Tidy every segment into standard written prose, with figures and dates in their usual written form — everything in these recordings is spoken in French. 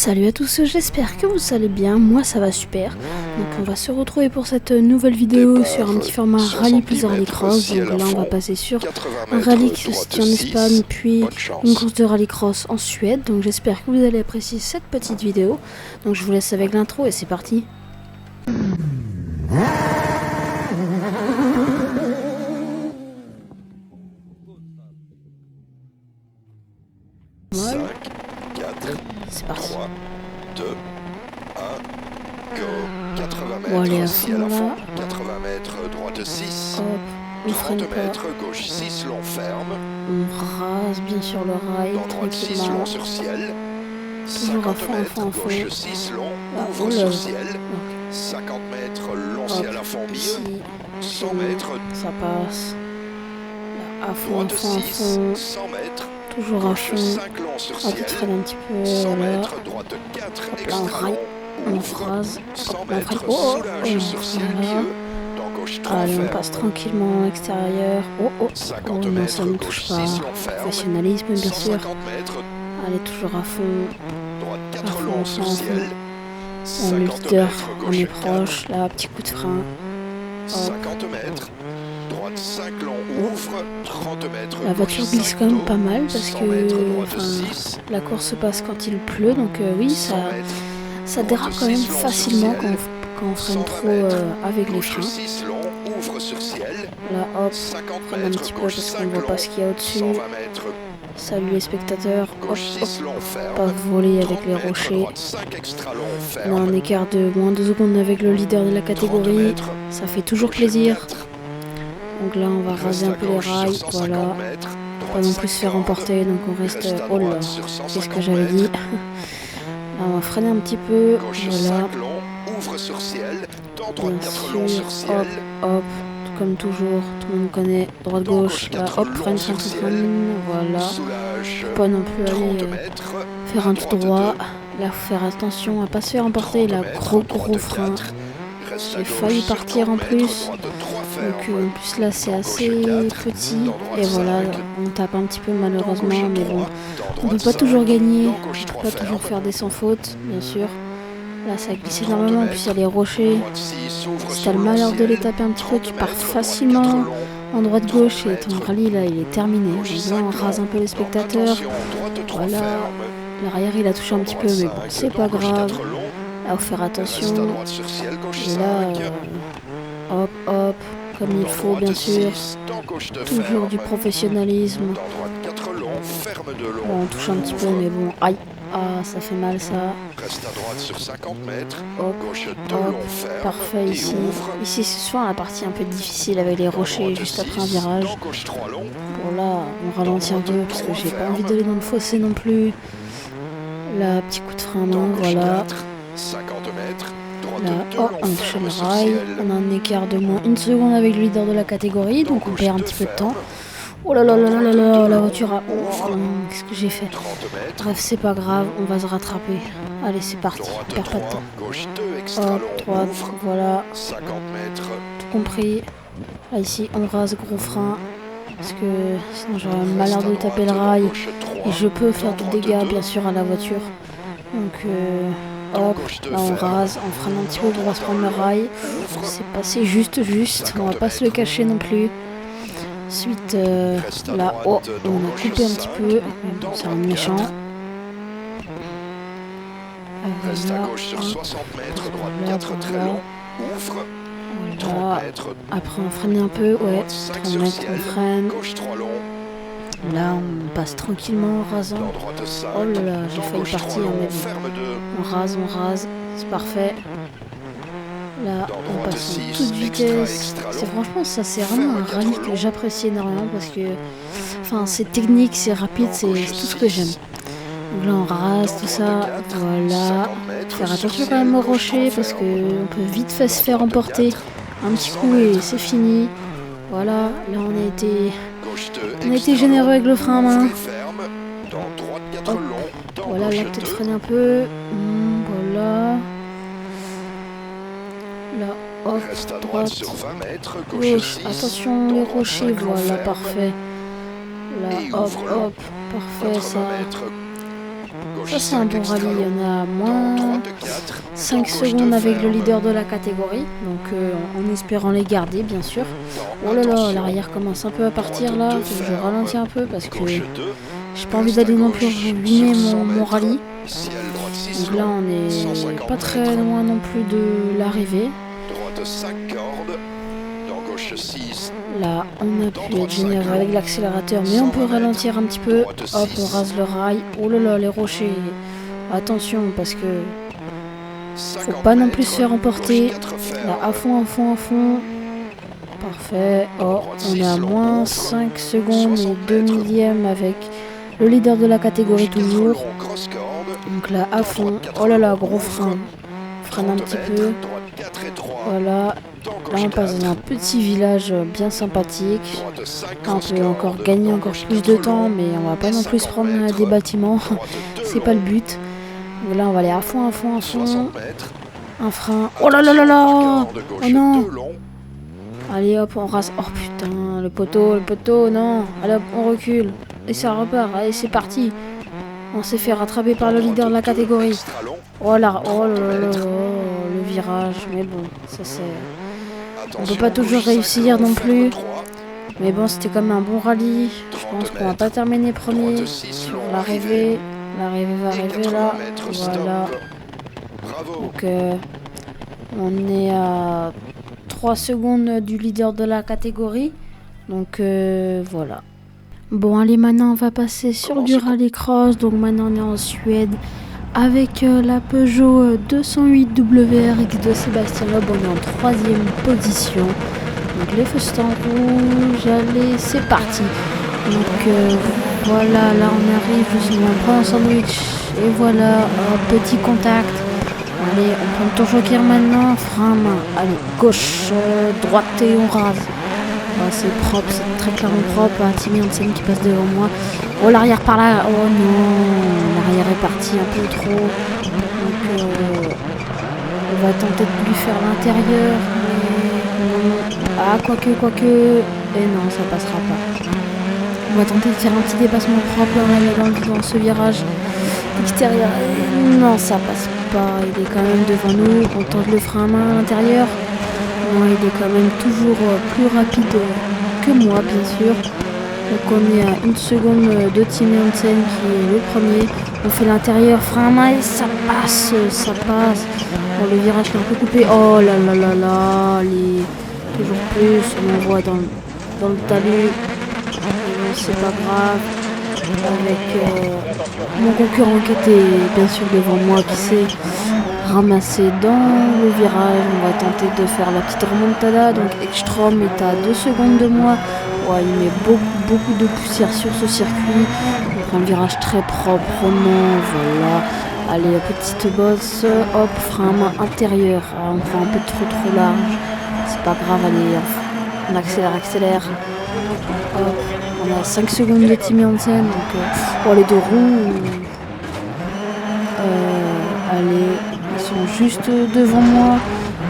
Salut à tous, j'espère que vous allez bien, moi ça va super. Donc on va se retrouver pour cette nouvelle vidéo sur un petit format rallye plus rallycross. Donc là on va passer sur un rallye qui se situe en Espagne, puis une course de rallycross en Suède. Donc j'espère que vous allez apprécier cette petite vidéo. Donc je vous laisse avec l'intro et c'est parti. Voilà. C'est parti. 3, 2, 1, go. 80 mètres, Bon, allez à si fond, à la là. fond. 80 mètres, droite 6. Hop, on 30 freine pas. mètres, gauche 6, long ferme. On rase bien sur le rail, Dans droite 6, tranquillement. long sur ciel. Toujours à 50 fond, à mètres, fond, à fond. gauche 6, long, Ah, ouvre oh là. sur ciel. Ok. 50 mètres, long Hop, ciel à fond ici, milieu. 100 c'est bon, mètres, ça passe. Là, à fond, à droite fond, à 6, fond. 100 mètres. Toujours à Gauche fond. 5, long sur On va peut-être ciel. freiner un petit peu, 100 voilà. mètres, droite 4, Hop là, on extra raille, long, on ouvre. phrase. 100 Hop, on mètres, freine. Oh, soulage sur ciel voilà. milieu. Dans gauche 3 Allez, on ferme. passe tranquillement extérieur. Oh, oh, 50 oh non, mètres, ça ne gauche touche 6, pas. long ferme. Professionnalisme, bien sûr. 150 mètres, Allez, toujours à fond. droite À 4 fond, long à sur fond, à ciel. fond. On est 50 leader, mètres, on gauche est 4. proche. Là, petit coup de frein. 50 mètres, droite 5 long, ouvre. 30 mètres, La voiture glisse quand même pas mal parce 100 que mètres, droite enfin, 6. la course se passe quand il pleut, donc oui, 100 mètres, ça dérape quand même facilement quand on freine 120 trop mètres, avec les gauche freins. 6 long, ouvre sur ciel. Là, hop, 50 freine un mètres, petit peu gauche parce qu'on 5 voit pas long, ce qu'il y a au-dessus. 120 mètres, Salut les spectateurs. Hop, gauche hop, 6 long, ferme. pas voler avec 30 les mètres, rochers. droite 5 extra long, On a un ferme. écart de moins de 2 secondes avec le leader de la 30 catégorie. mètres, Ça fait toujours gauche plaisir. 4. Donc là, on va Reste raser un à peu les gauche sur rails. 150 Voilà. mètres, Pas droite non plus se faire 50, emporter, donc on reste. reste à Oh là, droite sur qu'est-ce que 150 j'avais dit. mètres, Là, on va freiner un petit peu. gauche Voilà. 5 long, ouvre sur ciel, dans droite Bien 4 long sûr, sur ciel, hop, hop, comme toujours, tout le monde connaît, droite dans gauche, gauche là, 4 hop, long freine, sur freine, ciel, freine, voilà, soulage, faut pas non plus 30 aller mètres, faire à un tout droite droit, 2, là, faut faire attention à pas se faire emporter, 30 là, mètres, gros droite frein, 4, reste à j'ai gauche, failli partir en 50 plus, mètres, droite 3 donc ferme, en plus là c'est dans assez gauche 4, petit, dans droite et voilà, 5, on tape un petit peu dans malheureusement, gauche mais 3, bon, dans on droite peut pas 5, toujours gagner, dans gauche on 3 peut pas toujours ferme, faire des sans faute, bien sûr. Là, ça glisse 30 énormément, en plus il y a les rochers. droite 6, ouvre Si sur t'as le malheur de ciel, les taper un petit peu, 30 tu pars mètres, droite facilement 4 long, en droite-gauche 30 et ton mètres, rallye là il est terminé. gauche Donc 5 là, on rase un peu les spectateurs. Attention, droite 3 Voilà. ferme, L'arrière il a touché un petit peu, mais bon, c'est pas grave. Là, faut faire Reste à attention. droite sur ciel, gauche Et là, 5, hop, hop, comme il dans faut, droite bien sûr. 6, dans gauche 2 Toujours ferme, du professionnalisme. dans droite 4 long, ferme de long, Bon, on touche un petit peu, mais bon, aïe. Ah, ça fait mal ça. reste à droite sur 50 mètres, Hop, gauche 2 hop, long, ferme, parfait et ici. ouvre, Ici, c'est souvent la partie un peu difficile avec les dans rochers droite juste 6, après un virage. dans gauche 3 long, Bon là, on ralentit un peu parce que j'ai pas envie d'aller dans le fossé non plus. Là, petit coup de frein à dans main, gauche voilà. 4, 50 mètres, droite Là, 2 oh, long, on touche ferme le sur rail. ciel, On a un écart de moins une seconde avec le leader de la catégorie, donc on gauche perd un 2 petit peu de ferme, temps. Oh là là là là là là, la long, voiture a... Oh, ouvre, qu'est-ce que j'ai fait? 30 mètres, Bref, c'est pas grave, on va se rattraper. Allez, c'est parti, droite on perd pas de 3, temps. gauche 2 extra Hop, long, droite, ouvre, voilà, 50 mètres, tout compris. Là, ici, on rase gros frein, parce que sinon j'aurais le malheur de taper le rail. Et je peux faire des dégâts, bien sûr, à la voiture. Donc, hop, là on rase, on freine un petit peu pour se prendre le rail. C'est passé juste, on va pas se le cacher non plus. Ensuite, là, oh, on a coupé un petit peu, bon, c'est un méchant. Reste à Voilà, gauche sur 60 mètres, droite voilà, 4 très voilà. long, ouvre, 30 Voilà. mètres, Après on freine un peu, ouais, droite 5 30 sur mètres, ciel, on freine. gauche 3 long, Là, on passe tranquillement en rasant. dans droite 5, Oh là là, j'ai dans failli gauche 3 partir, long, mais bon. ferme 2, On rase, c'est parfait. Là, dans on droite passe en 6, toute extra, vitesse. extra C'est long, franchement, ça c'est vraiment un ferme rallye 4 que long, j'apprécie énormément parce que, enfin, c'est technique, c'est rapide, dans c'est gauche tout ce que 6, j'aime. Donc là, on rase dans tout droite ça, 4, voilà. 50 mètres, Faire sur attention quand ciel, même aux gauche rochers 3 parce ferme, qu'on peut vite fait se dans faire droite emporter. 4, Un petit 100 coup et mètres, c'est fini. Voilà, là on a été gauche 2, On a été extra généreux long, avec le frein à main. ouvre et ferme, dans droite 4 Hop. long, dans Voilà, gauche là peut-être 2, freiner un peu. Voilà. Là, hop, reste à droite droite, sur 20 mètres, gauche gauche. 6, Attention dans les droite rochers, 5 long, voilà, ferme, parfait. Là, et hop, ouvre long, hop, parfait ça. 80 mètres, Ça, c'est un bon rallye. On a moins 5 secondes avec le leader de la catégorie. Donc, en espérant les garder, bien sûr. Oh là là, l'arrière commence un peu à partir là. Faut que je ralentis un peu parce que j'ai pas envie d'aller non plus ruiner mon rallye. Donc là, on est pas très loin non plus de l'arrivée. Droite 5 cordes. Dans gauche 6. Là, on a pu être généreux avec l'accélérateur, mais on peut ralentir un petit peu. Hop, on rase le rail. Oh là là, les rochers. Attention, parce que faut pas non plus se faire emporter. Là, à fond, à fond, à fond. Parfait. Oh, on est à moins 5 secondes et 2 millièmes avec le leader de la catégorie toujours. Donc là, à fond. Oh là là, gros frein. Freine un petit peu. Voilà. Là, on passe dans un petit village bien sympathique. On peut encore gagner encore plus de temps, mais on va pas non plus prendre des bâtiments. C'est pas le but. Donc là, on va aller à fond, à fond, à fond. Un frein. Oh là là là là! Oh non! Allez hop, on rase. Oh putain, le poteau, non! Allez hop, on recule. Et ça repart. Allez, c'est parti. On s'est fait rattraper par le leader de la catégorie. Oh là, oh là là, le virage. Mais bon, ça c'est... On peut pas toujours réussir non plus. Mais bon, c'était quand même un bon rallye. Je pense qu'on va pas terminer premier sur l'arrivée. L'arrivée va arriver là. Voilà. Donc, on est à 3 secondes du leader de la catégorie. Donc, voilà. Bon, allez, maintenant, on va passer sur du rallycross. Donc, maintenant, on est en Suède avec la Peugeot 208 WRX de Sébastien Loeb. On est en 3e position. Donc, les feux sont en rouge. Allez, c'est parti. Donc, voilà, là, on arrive. Je suis en train de sandwich. Et voilà, un petit contact. Allez, on prend le tour joker maintenant. Frein, main. Allez, gauche, droite et on rase. Oh, c'est propre, c'est très clairement propre. Timmy Hansen qui passe devant moi. Oh, l'arrière par là. Oh non, l'arrière est parti un peu trop. Donc, on va tenter de lui faire l'intérieur. Mais non. Ah, quoique. Et non, ça passera pas. On va tenter de faire un petit dépassement propre dans ce virage extérieur. Et non, ça passe pas. Il est quand même devant nous. On tente le frein à main à l'intérieur. Non, il est quand même toujours plus rapide que moi, bien sûr. Donc on est à 1 seconde de Timmy Hansen qui est le premier. On fait l'intérieur, frein à main et ça passe. Bon, le virage est un peu coupé. Oh là là là là, toujours plus. On voit dans le talus. C'est pas grave. Avec mon concurrent qui était bien sûr devant moi, qui s'est ramassé dans le virage. On va tenter de faire la petite remontada. Donc Ekstrom est à 2 secondes de moi. Ouais, il met beaucoup de poussière sur ce circuit. On prend le virage très proprement. Voilà. Allez, petite bosse. Hop, frein à main intérieur. Ah, on prend un peu trop large. C'est pas grave, allez, on accélère. Hop. On a 5 secondes de Timmy Hansen, donc les deux roues, allez, ils sont juste devant moi.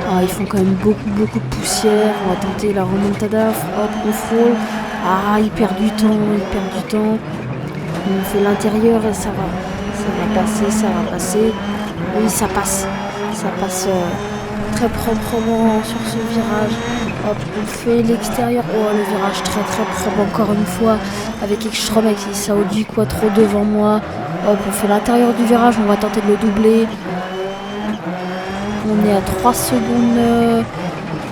Ah, ils font quand même beaucoup de poussière. On va tenter la remontada. Hop, on frôle. Ah, il perd du temps. On fait l'intérieur et ça va passer. Oui, ça passe très proprement sur ce virage. Hop, on fait l'extérieur. Oh, le virage très propre encore une fois. Avec Ekstrom, avec Saudi Quattro devant moi. Hop, on fait l'intérieur du virage. On va tenter de le doubler. On est à 3 secondes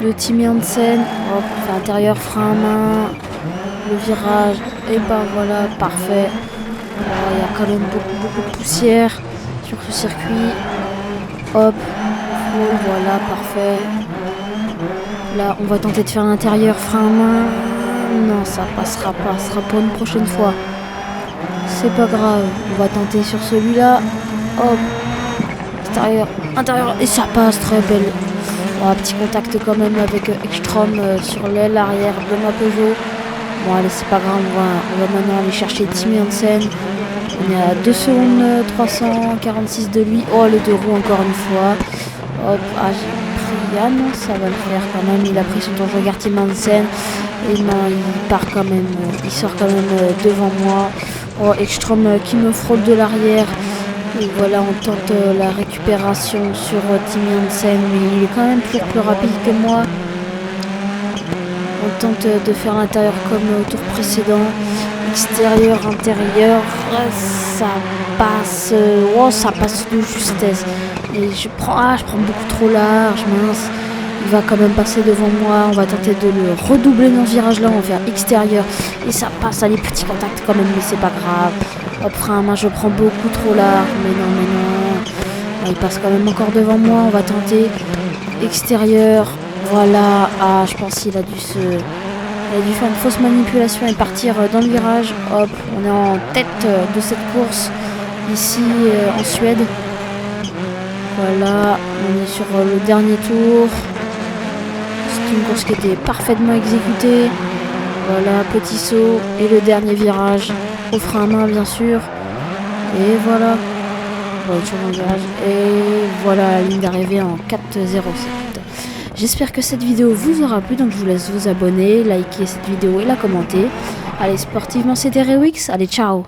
de Timmy Hansen. Hop, on fait l'intérieur, frein à main. Le virage. Et ben voilà, parfait. Il y a quand même beaucoup de poussière sur ce circuit. Hop, voilà, parfait. Là, on va tenter de faire l'intérieur, frein à main. Non, ça passera pas. Ce sera pour une prochaine fois. C'est pas grave. On va tenter sur celui-là. Hop. Extérieur, intérieur. Et ça passe, très belle. Un petit contact quand même avec Ekstrom sur l'aile arrière de ma Peugeot. Bon, allez, c'est pas grave. On va maintenant aller chercher Timmy Hansen. On est à 2 secondes 346 de lui. Oh, les deux roues encore une fois. Hop. Ah, j'ai pris Yann. Ça va le faire quand même. Il a pris son temps. Je regarde Timmy Hansen. Et non, il part quand même. Il sort quand même devant moi. Oh, Ekstrom qui me frôle de l'arrière. Et voilà, on tente la récupération sur Tim Janssen, mais il est quand même toujours plus rapide que moi. On tente de faire l'intérieur comme au tour précédent. Extérieur, intérieur, ça passe, ça passe de justesse. Et je prends beaucoup trop large, mince. Il va quand même passer devant moi. On va tenter de le redoubler dans ce virage-là. On va faire extérieur et ça passe. Allez, petit contact quand même, mais c'est pas grave. Hop, frein à main, je prends beaucoup trop large. Mais non. Il passe quand même encore devant moi. On va tenter extérieur. Voilà. Ah, je pense qu'il a dû faire une fausse manipulation et partir dans le virage. Hop, on est en tête de cette course ici en Suède. Voilà, on est sur le dernier tour. C'est une course qui était parfaitement exécutée. Voilà, petit saut et le dernier virage au frein à main bien sûr. Et voilà. Et voilà la ligne d'arrivée en 4.07. J'espère que cette vidéo vous aura plu, donc je vous laisse vous abonner, liker cette vidéo et la commenter. Allez, sportivement c'était Rewix, allez ciao.